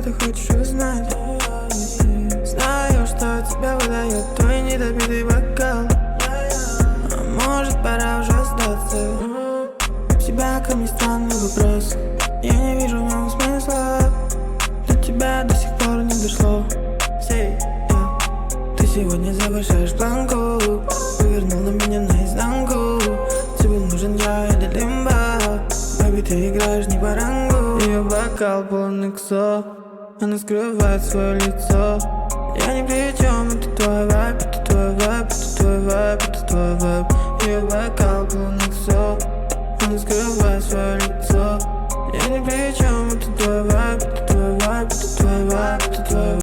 что ты хочешь узнать. Знаю, что тебя выдает твой недопитый бокал. А может, пора уже сдаться. У тебя ко мне странный вопрос, я не вижу в нем смысла. До тебя до сих пор не дошло. Ты сегодня завышаешь планку, повернул на меня наизнанку. Тебе нужен я или лимба, baby, ты играешь не по рангу. Ее бокал полон иксо, она скрывает свое лицо. Я ни при чем, это твой вайб, это твой вайб, это твой вайб, это твой вайб. Ее бокал полон иксо, она скрывает свое лицо. Я ни при чем, это твой вайб.